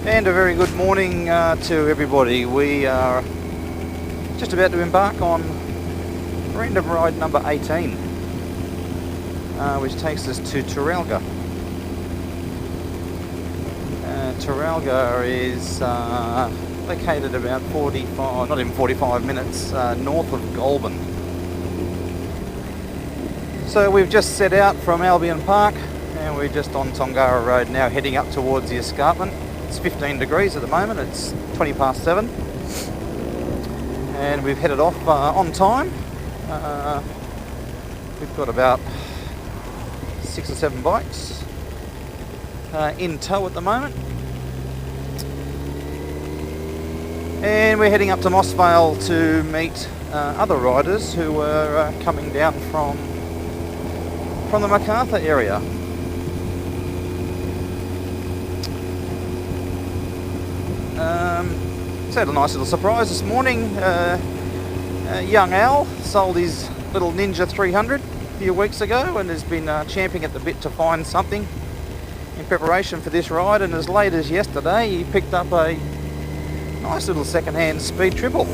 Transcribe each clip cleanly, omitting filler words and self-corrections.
And a very good morning to everybody. We are just about to embark on random ride number 18, which takes us to Taralga. Taralga is located about 45, not even 45 minutes north of Goulburn. So we've just set out from Albion Park and we're just on Tongara Road now, heading up towards the escarpment. It's 15 degrees at the moment, it's 20 past 7 and we've headed off on time. We've got about 6 or 7 bikes in tow at the moment, and we're heading up to Moss Vale to meet other riders who are coming down from the Macarthur area. So had a nice little surprise this morning. Young Al sold his little Ninja 300 a few weeks ago and has been champing at the bit to find something in preparation for this ride, and as late as yesterday he picked up a nice little second-hand speed triple.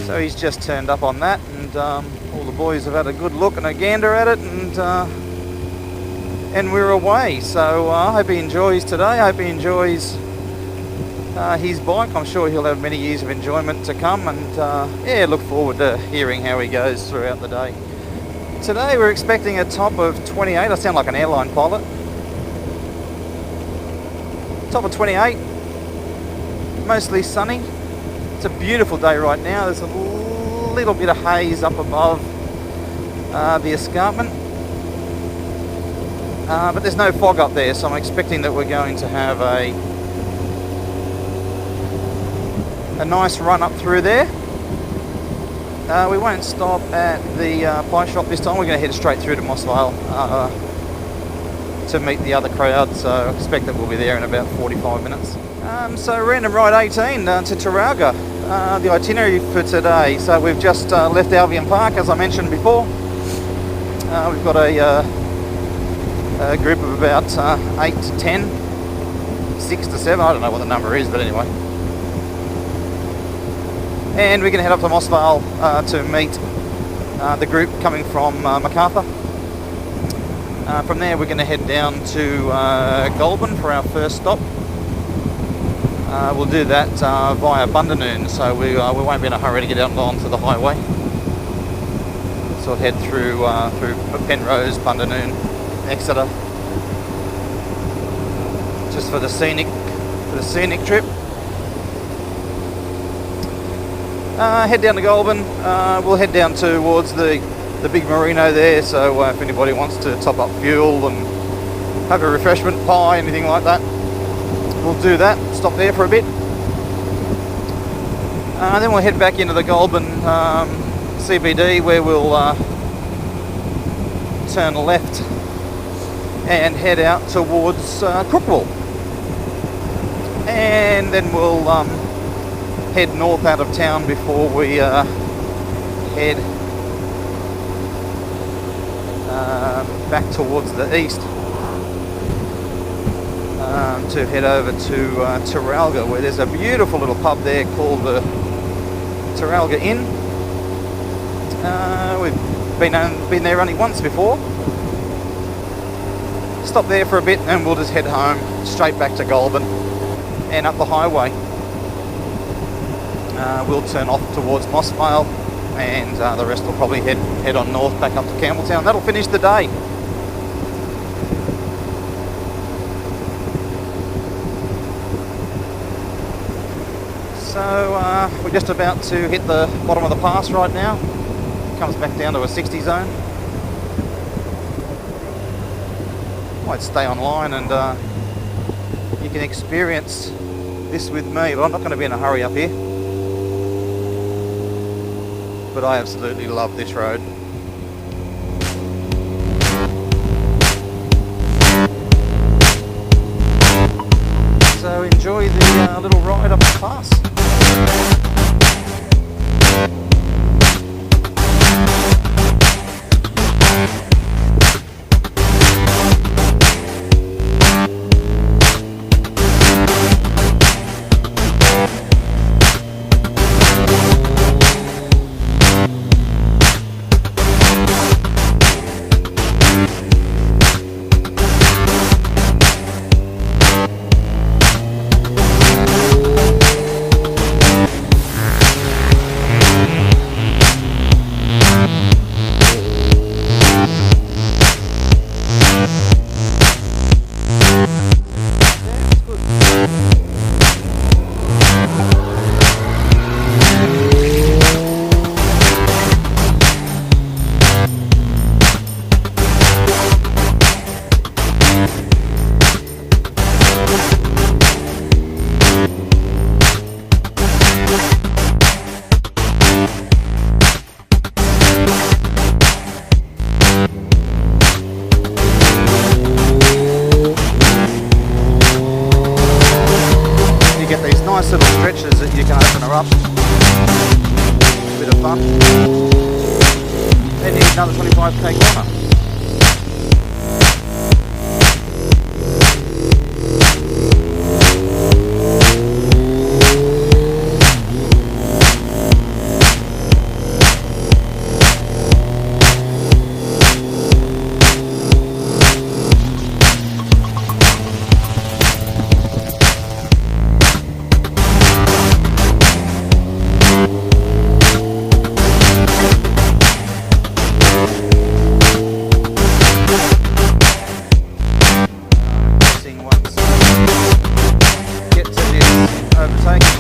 So he's just turned up on that, and all the boys have had a good look and a gander at it, and we're away. So I hope he enjoys today. I hope he enjoys his bike. I'm sure he'll have many years of enjoyment to come, and yeah, look forward to hearing how he goes throughout the day. Today we're expecting a top of 28. I sound like an airline pilot. Top of 28, mostly sunny. It's a beautiful day right now. There's a little bit of haze up above the escarpment, but there's no fog up there, so I'm expecting that we're going to have a nice run up through there. We won't stop at the pie shop this time. We're going to head straight through to Moss Vale to meet the other crowd, so I expect that we'll be there in about 45 minutes. So random ride 18 to Taralga, the itinerary for today. So we've just left Albion Park, as I mentioned before. We've got a group of about 8 to 10, 6 to 7, I don't know what the number is, but anyway. And we're going to head up to Moss Vale to meet the group coming from Macarthur. From there we're going to head down to Goulburn for our first stop. We'll do that via Bundanoon, so we won't be in a hurry to get out onto the highway. So we'll head through Penrose, Bundanoon, Exeter, just for the scenic trip. Head down to Goulburn. We'll head down towards the big merino there, so if anybody wants to top up fuel and have a refreshment, pie, anything like that, we'll do that. Stop there for a bit. Then we'll head back into the Goulburn CBD, where we'll turn left and head out towards Crookwell. And then we'll head north out of town before we head back towards the east to head over to Taralga, where there's a beautiful little pub there called the Taralga Inn. We've been there only once before. Stop there for a bit and we'll just head home, straight back to Goulburn and up the highway. We'll turn off towards Moss Vale, and the rest will probably head on north back up to Campbelltown. That'll finish the day. So we're just about to hit the bottom of the pass right now. Comes back down to a 60 zone. Might stay online and you can experience this with me, but I'm not going to be in a hurry up here. But I absolutely love this road. So enjoy the little ride up the pass. another 25k corner.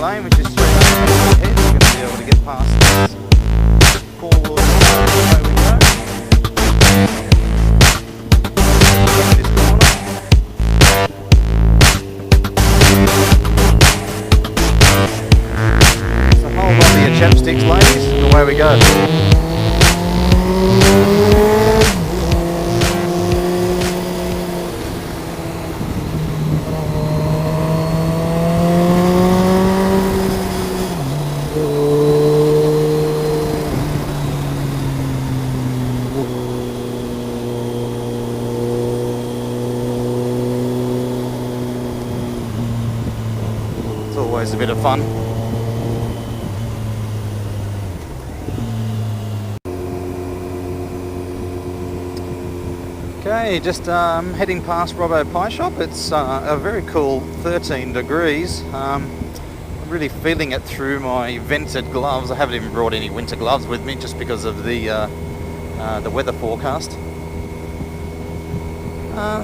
Lane, which is 300 metres ahead, we're going to be able to get past this forward away we go. This corner. So hold on to your chapsticks, ladies, and away we go. Always a bit of fun. Okay, just heading past Robbo Pie Shop. It's a very cool 13 degrees. I'm really feeling it through my vented gloves. I haven't even brought any winter gloves with me just because of the weather forecast.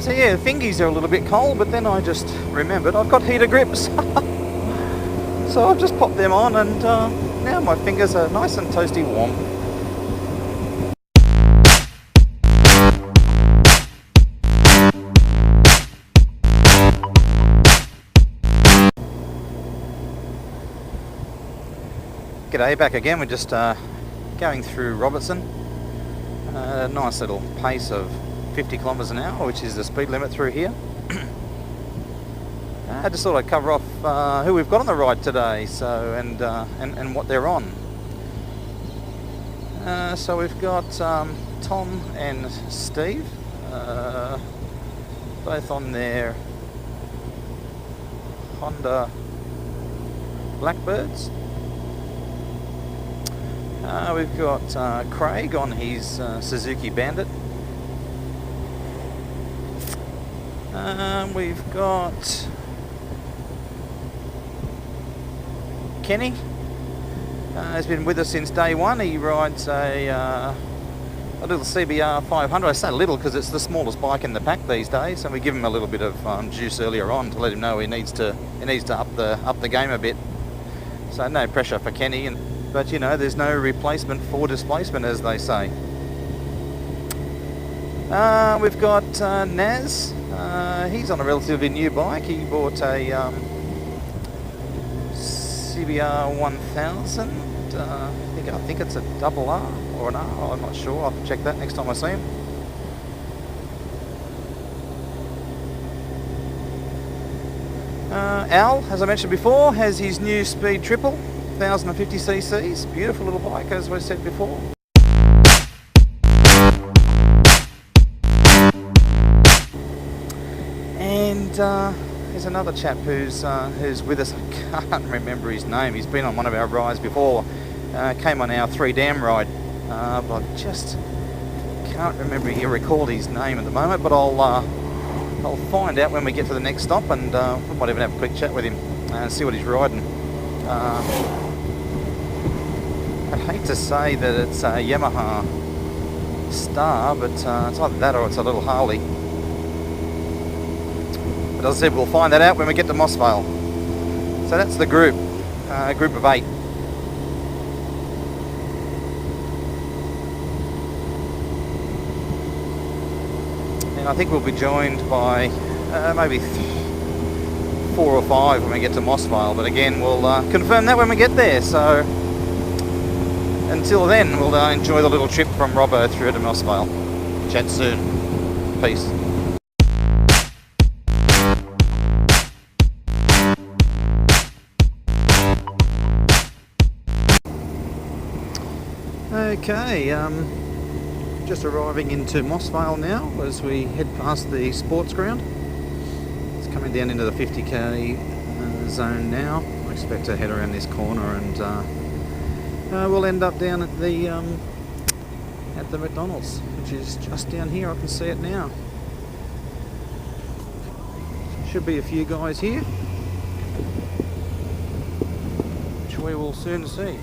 So yeah, fingies are a little bit cold, but then I just remembered I've got heater grips. So I've just popped them on and now my fingers are nice and toasty warm. G'day, back again. We're just going through Robertson. A nice little pace of 50 kilometres an hour, which is the speed limit through here. I just thought I'd cover off who we've got on the ride today, so and what they're on. So we've got Tom and Steve, both on their Honda Blackbirds. We've got Craig on his Suzuki Bandit. We've got Kenny. Has been with us since day one. He rides a little CBR 500. I say little because it's the smallest bike in the pack these days, and we give him a little bit of juice earlier on to let him know he needs to up the game a bit. So no pressure for Kenny, but you know, there's no replacement for displacement, as they say. We've got Naz. He's on a relatively new bike. He bought a CBR 1000. I think it's a double R or an R. I'm not sure. I'll check that next time I see him. Al, as I mentioned before, has his new Speed Triple, 1050 cc's. Beautiful little bike, as we said before. And there's another chap who's with us. I can't remember his name. He's been on one of our rides before. Came on our 3 Dam ride, but I just can't remember or recall his name at the moment. But I'll find out when we get to the next stop, and we might even have a quick chat with him and see what he's riding. I'd hate to say that it's a Yamaha Star, but it's either that or it's a little Harley. But as I said, we'll find that out when we get to Mossvale. So that's the group, group of 8. And I think we'll be joined by maybe 4 or 5 when we get to Mossvale. But again, we'll confirm that when we get there. So until then, we'll enjoy the little trip from Robbo through to Mossvale. Chat soon. Peace. Okay, Just arriving into Mossvale now as we head past the sports ground. It's coming down into the 50k zone now. I expect to head around this corner and we'll end up down at the McDonald's, which is just down here. I can see it now. Should be a few guys here, which we will soon see.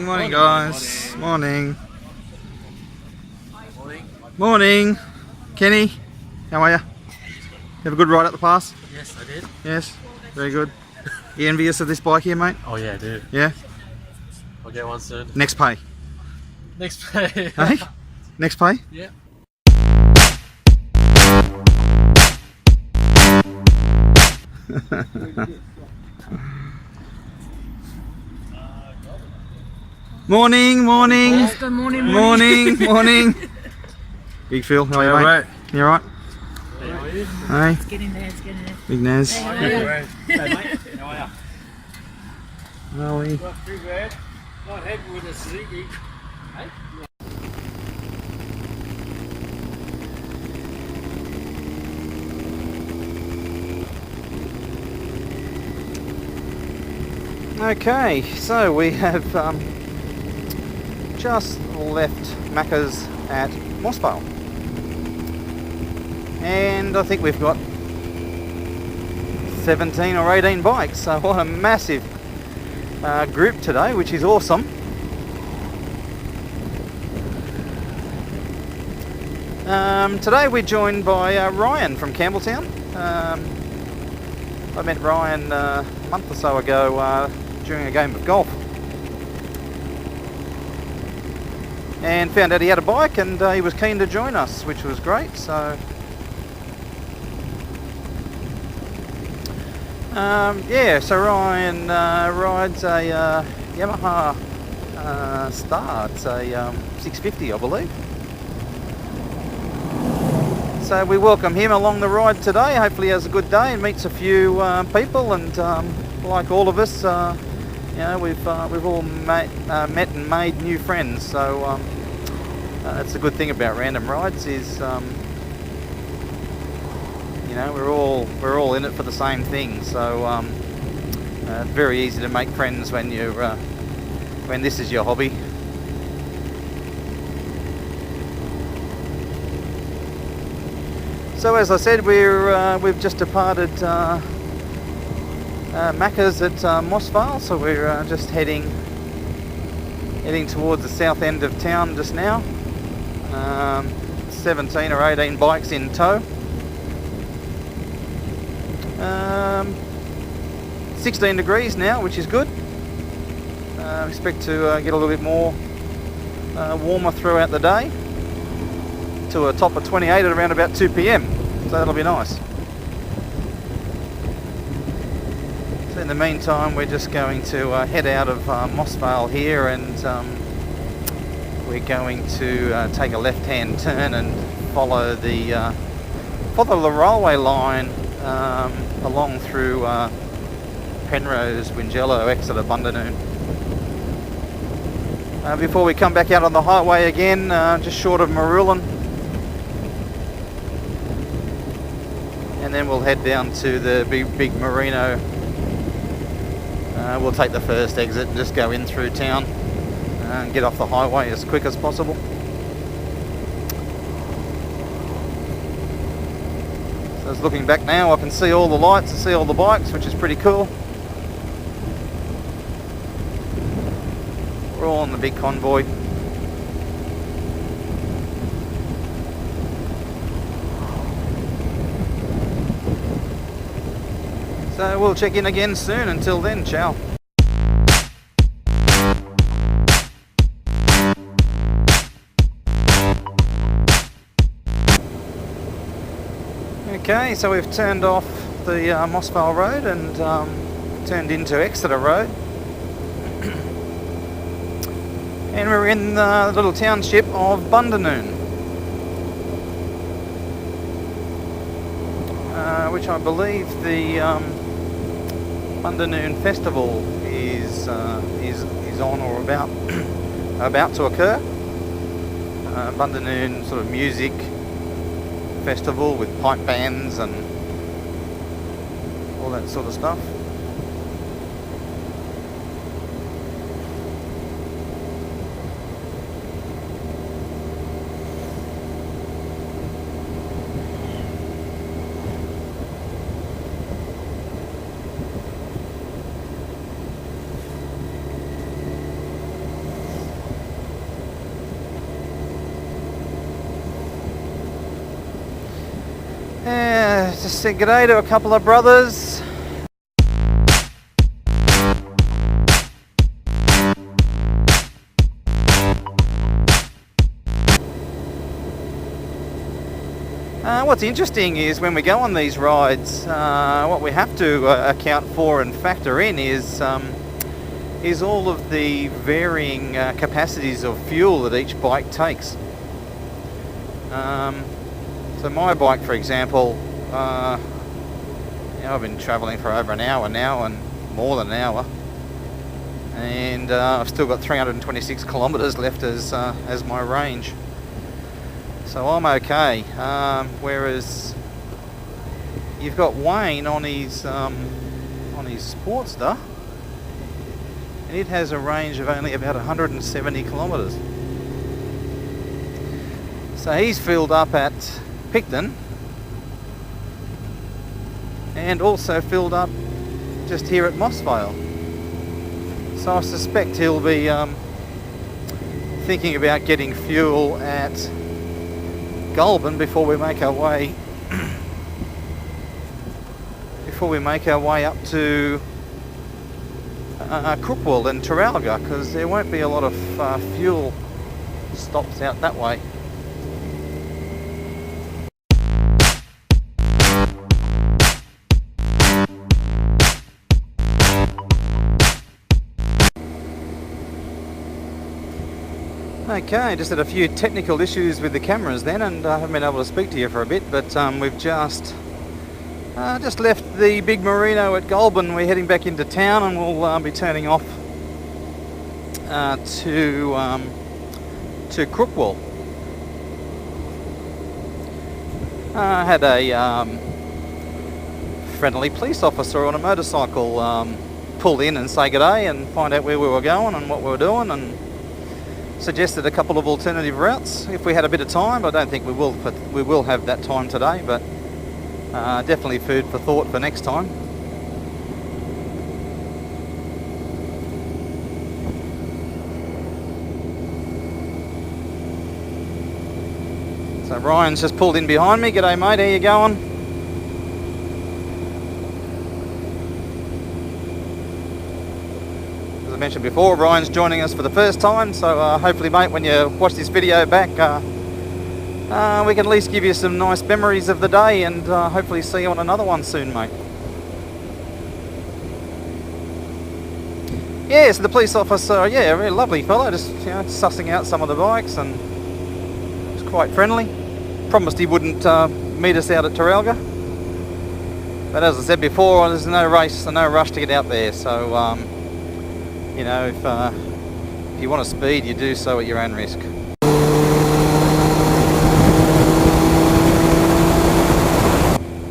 Morning guys. Morning. Morning. Kenny, how are you? Have a good ride up the pass? Yes, I did. Yes, very good. You envious of this bike here, mate? Oh yeah, I do. Yeah? I'll get one soon. Next pay. Next pay. Hey? Next pay? Yeah. Morning. Yes, good morning. Morning. Big Phil, how are you, mate? Alright. You alright? Hey, how are you? Hey, It's getting there. Big Naz. Hey, Hey, mate. How are you? How are we? Not too bad. Not happy with the Suzuki. Hey? Okay, so we have just left Macca's at Mossvale, and I think we've got 17 or 18 bikes, so what a massive group today, which is awesome. Today we're joined by Ryan from Campbelltown. I met Ryan a month or so ago during a game of golf, and found out he had a bike, and he was keen to join us, which was great. So yeah, so Ryan rides a Yamaha Star. It's a 650, I believe. So we welcome him along the ride today. Hopefully he has a good day and meets a few people, and like all of us, you know, we've all met and made new friends. So that's a good thing about random rides, is you know, we're all in it for the same thing. So it's very easy to make friends when you when this is your hobby. So as I said, we've just departed Macca's at Mossvale, so we're just heading towards the south end of town just now. 17 or 18 bikes in tow. 16 degrees now, which is good. Expect to get a little bit more warmer throughout the day, to a top of 28 at around about 2 p.m. So that'll be nice. So in the meantime, we're just going to head out of Mossvale here, and we're going to take a left-hand turn and follow the railway line along through Penrose, Wingello, Exeter, Bundanoon. Before we come back out on the highway again, just short of Marulan, and then we'll head down to the big Merino. We'll take the first exit and just go in through town and get off the highway as quick as possible. So as looking back now, I can see all the lights and see all the bikes, which is pretty cool. We're all on the big convoy. So we'll check in again soon. Until then, ciao. Okay, so we've turned off the Mossvale Road and turned into Exeter Road. And we're in the little township of Bundanoon, which I believe the Bundanoon Festival is on or about to occur. Bundanoon sort of music festival with pipe bands and all that sort of stuff. Just said g'day to a couple of brothers. What's interesting is when we go on these rides, what we have to account for and factor in is all of the varying capacities of fuel that each bike takes. So my bike, for example, I've been travelling for over an hour now, and more than an hour, and I've still got 326 kilometres left as my range, so I'm okay. Whereas you've got Wayne on his Sportster, and it has a range of only about 170 kilometres. So he's filled up at Picton, and also filled up just here at Mossvale. So I suspect he'll be thinking about getting fuel at Goulburn before we make our way up to Crookwell and Taralga, because there won't be a lot of fuel stops out that way. Okay, just had a few technical issues with the cameras then, and I haven't been able to speak to you for a bit, but we've just left the big Merino at Goulburn. We're heading back into town, and we'll be turning off to Crookwell. I had a friendly police officer on a motorcycle pull in and say g'day and find out where we were going and what we were doing, and suggested a couple of alternative routes if we had a bit of time. I don't think we will, but we will have that time today, but definitely food for thought for next time. So Ryan's just pulled in behind me. G'day mate, how you going? As I mentioned before, Ryan's joining us for the first time, so hopefully mate, when you watch this video back, we can at least give you some nice memories of the day, and hopefully see you on another one soon, mate. Yeah, so the police officer, yeah, a really lovely fellow, just sussing out some of the bikes, and was quite friendly. Promised he wouldn't meet us out at Taralga, but as I said before, there's no race and no rush to get out there, so if you want to speed, you do so at your own risk.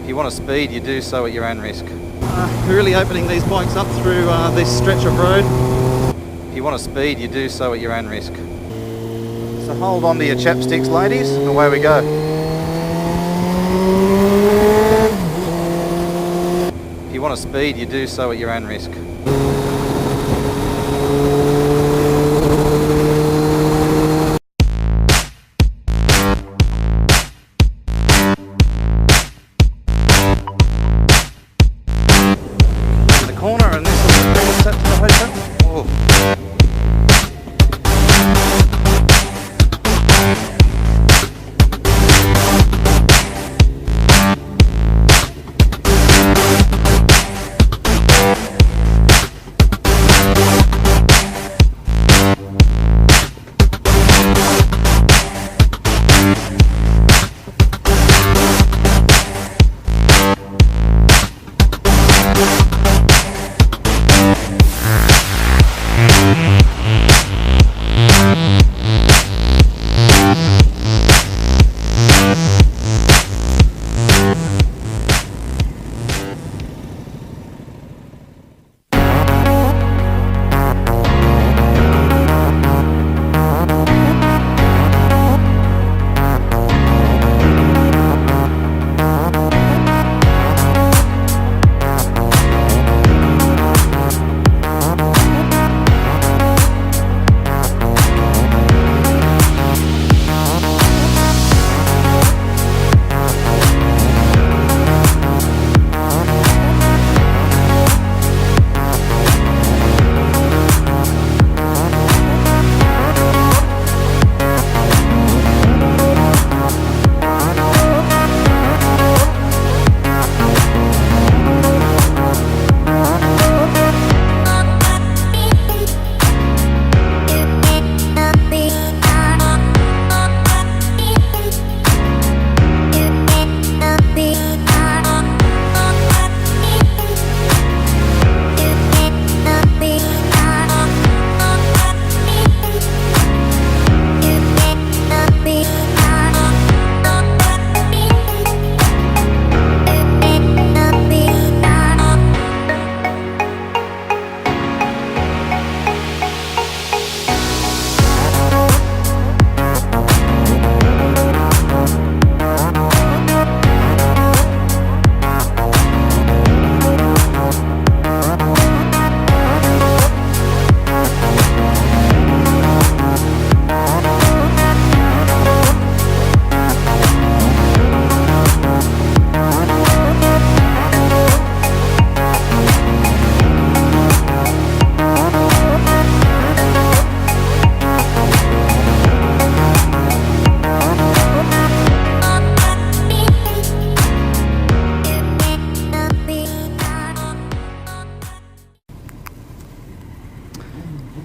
If you want want to speed, you do so at your own risk. Really opening these bikes up through this stretch of road. If you want to speed, you do so at your own risk. So hold on to your chapsticks, ladies, and away we go. If you want to speed, you do so at your own risk. Corner, and this is the set to the hotel. Oh.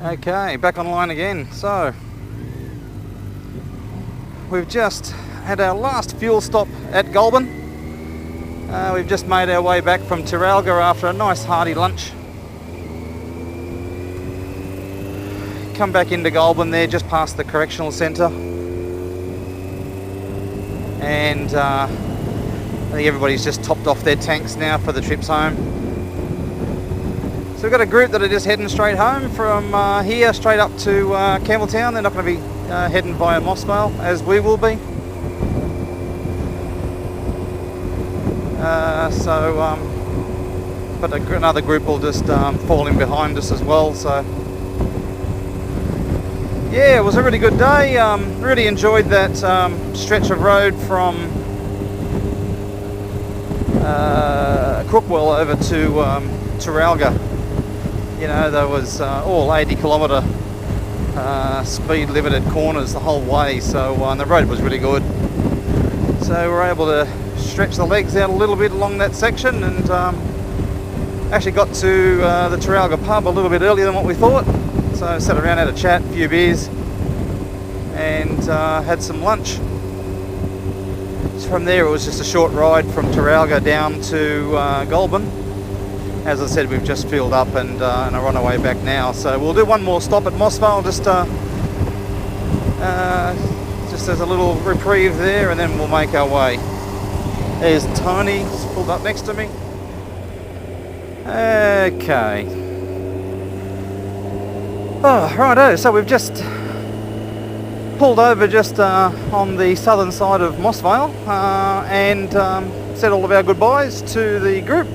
Okay, back online again. So we've just had our last fuel stop at Goulburn. We've just made our way back from Taralga after a nice hearty lunch. Come back into Goulburn there, just past the correctional centre. And I think everybody's just topped off their tanks now for the trips home. So we've got a group that are just heading straight home from here straight up to Campbelltown. They're not going to be heading via Mossvale as we will be. But another group will just fall in behind us as well. So yeah, it was a really good day. Really enjoyed that stretch of road from Crookwell over to Taralga. You know, there was all 80 kilometre speed limited corners the whole way, so the road was really good. So we were able to stretch the legs out a little bit along that section, and actually got to the Taralga pub a little bit earlier than what we thought. So sat around, had a chat, a few beers, and had some lunch. So from there it was just a short ride from Taralga down to Goulburn. As I said, we've just filled up and are on our way back now. So we'll do one more stop at Mossvale, just as a little reprieve there, and then we'll make our way. There's Tony, he's pulled up next to me. Okay. Oh, righto, so we've just pulled over just on the southern side of Mossvale and said all of our goodbyes to the group.